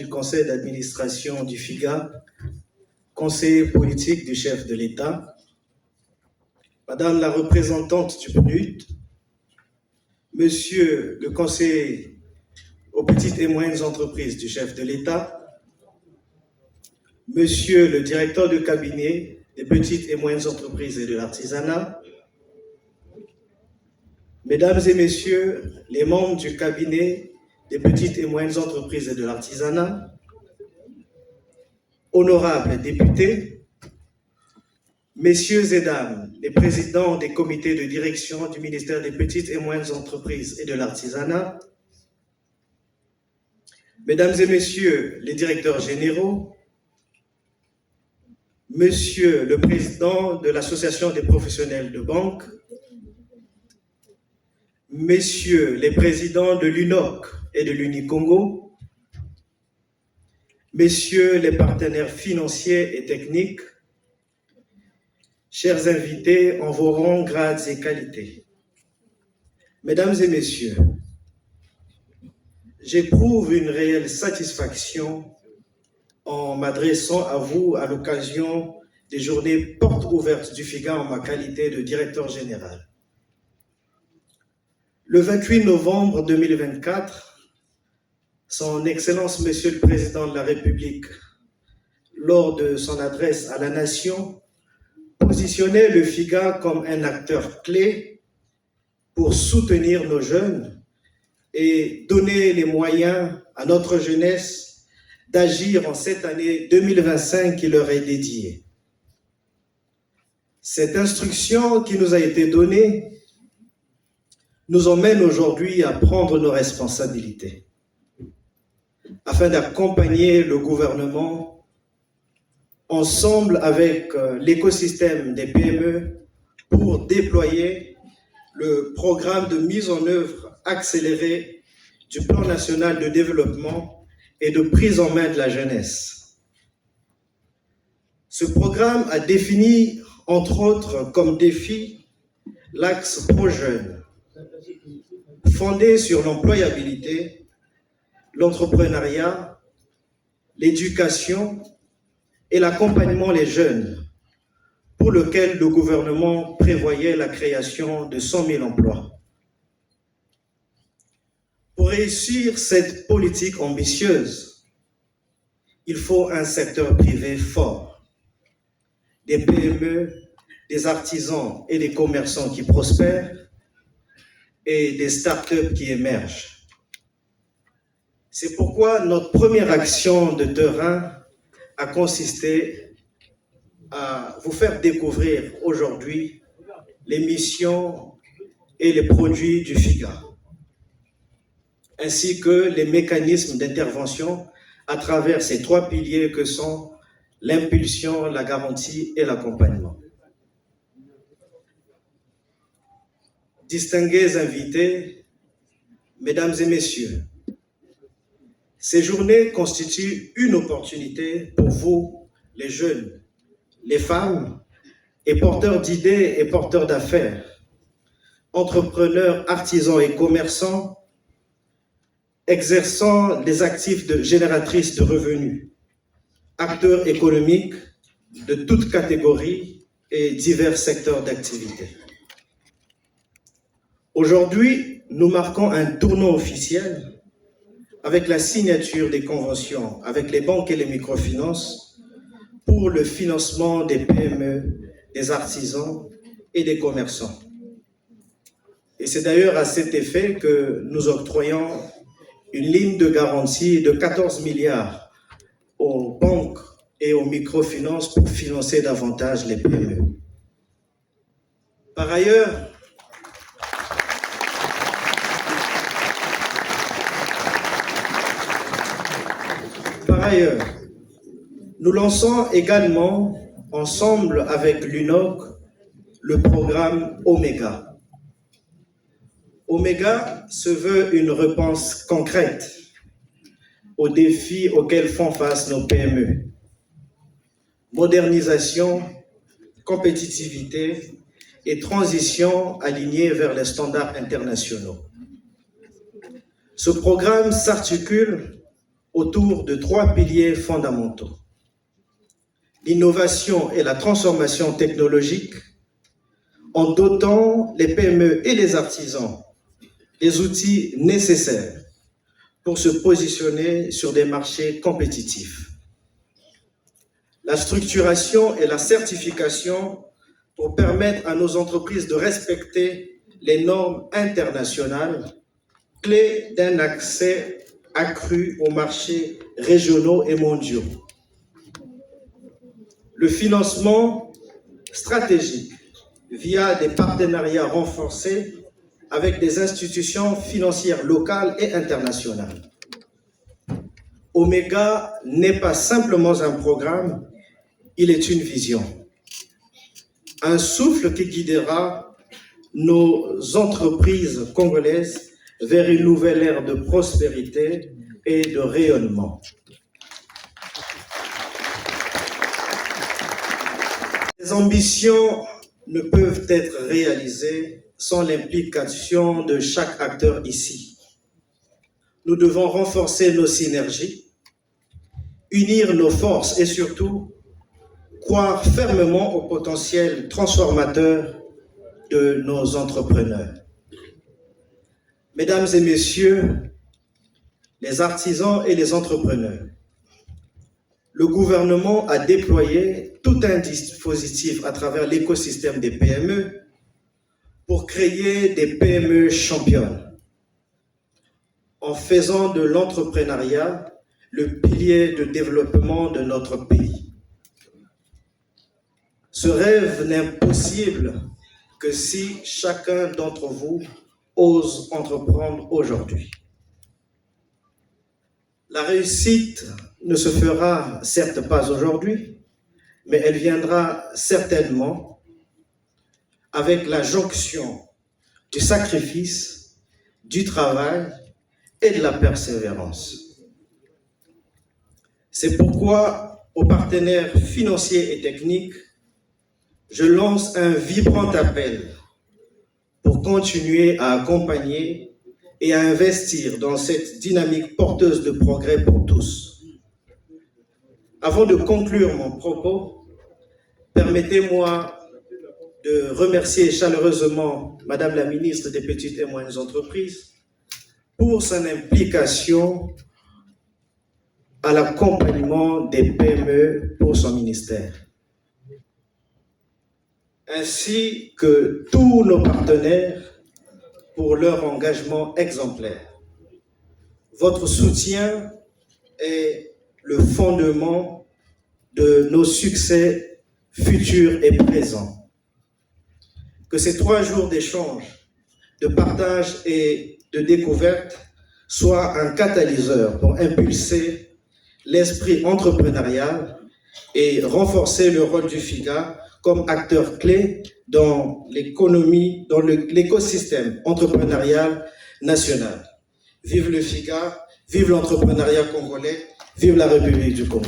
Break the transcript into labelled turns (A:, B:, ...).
A: du conseil d'administration du FIGA, conseiller politique du chef de l'État, Madame la représentante du PNUD, Monsieur le conseiller aux petites et moyennes entreprises du chef de l'État, Monsieur le directeur de cabinet des petites et moyennes entreprises et de l'artisanat, Mesdames et Messieurs les membres du cabinet des petites et moyennes entreprises et de l'artisanat, honorables députés, Messieurs et Dames les présidents des comités de direction du ministère des petites et moyennes entreprises et de l'artisanat, Mesdames et Messieurs les directeurs généraux, Monsieur le président de l'Association des professionnels de banque, Messieurs les présidents de l'UNOC et de l'Unicongo, Messieurs les partenaires financiers et techniques, chers invités en vos rangs, grades et qualités, Mesdames et Messieurs, j'éprouve une réelle satisfaction en m'adressant à vous à l'occasion des journées portes ouvertes du FIGA en ma qualité de directeur général. Le 28 novembre 2024, Son Excellence Monsieur le Président de la République, lors de son adresse à la Nation, positionnait le FIGA comme un acteur clé pour soutenir nos jeunes et donner les moyens à notre jeunesse d'agir en cette année 2025 qui leur est dédiée. Cette instruction qui nous a été donnée nous emmène aujourd'hui à prendre nos responsabilités afin d'accompagner le gouvernement ensemble avec l'écosystème des PME pour déployer le programme de mise en œuvre accélérée du plan national de développement et de prise en main de la jeunesse. Ce programme a défini, entre autres, comme défi l'axe pro-jeunes, fondé sur l'employabilité, l'entrepreneuriat, l'éducation et l'accompagnement des jeunes, pour lequel le gouvernement prévoyait la création de 100 000 emplois. Pour réussir cette politique ambitieuse, il faut un secteur privé fort, des PME, des artisans et des commerçants qui prospèrent et des startups qui émergent. C'est pourquoi notre première action de terrain a consisté à vous faire découvrir aujourd'hui les missions et les produits du FIGA, ainsi que les mécanismes d'intervention à travers ces trois piliers que sont l'impulsion, la garantie et l'accompagnement. Distingués invités, Mesdames et Messieurs, ces journées constituent une opportunité pour vous, les jeunes, les femmes et porteurs d'idées et porteurs d'affaires, entrepreneurs, artisans et commerçants, exerçant les actifs génératrices de revenus, acteurs économiques de toutes catégories et divers secteurs d'activité. Aujourd'hui, nous marquons un tournant officiel avec la signature des conventions avec les banques et les microfinances pour le financement des PME, des artisans et des commerçants. Et c'est d'ailleurs à cet effet que nous octroyons une ligne de garantie de 14 milliards aux banques et aux microfinances pour financer davantage les PME. Par ailleurs, nous lançons également, ensemble avec l'UNOC, le programme Omega. Omega se veut une réponse concrète aux défis auxquels font face nos PME. Modernisation, compétitivité et transition alignée vers les standards internationaux. Ce programme s'articule autour de 3 piliers fondamentaux: l'innovation et la transformation technologique, en dotant les PME et les artisans des outils nécessaires pour se positionner sur des marchés compétitifs. La structuration et la certification pour permettre à nos entreprises de respecter les normes internationales, clé d'un accès accru aux marchés régionaux et mondiaux. Le financement stratégique via des partenariats renforcés avec des institutions financières locales et internationales. Omega n'est pas simplement un programme, il est une vision. Un souffle qui guidera nos entreprises congolaises vers une nouvelle ère de prospérité et de rayonnement. Les ambitions ne peuvent être réalisées sans l'implication de chaque acteur ici. Nous devons renforcer nos synergies, unir nos forces et surtout croire fermement au potentiel transformateur de nos entrepreneurs. Mesdames et messieurs, les artisans et les entrepreneurs, le gouvernement a déployé tout un dispositif à travers l'écosystème des PME pour créer des PME championnes, en faisant de l'entrepreneuriat le pilier de développement de notre pays. Ce rêve n'est possible que si chacun d'entre vous ose entreprendre aujourd'hui. La réussite ne se fera certes pas aujourd'hui, mais elle viendra certainement avec la jonction du sacrifice, du travail et de la persévérance. C'est pourquoi, aux partenaires financiers et techniques, je lance un vibrant appel pour continuer à accompagner et à investir dans cette dynamique porteuse de progrès pour tous. Avant de conclure mon propos, permettez-moi de remercier chaleureusement Madame la ministre des Petites et Moyennes Entreprises pour son implication à l'accompagnement des PME pour son ministère, ainsi que tous nos partenaires pour leur engagement exemplaire. Votre soutien est le fondement de nos succès futurs et présents. Que ces 3 jours d'échange, de partage et de découverte soient un catalyseur pour impulser l'esprit entrepreneurial et renforcer le rôle du FIGA comme acteur clé dans l'économie, dans l'écosystème entrepreneurial national. Vive le FIGA, vive l'entrepreneuriat congolais, vive la République du Congo.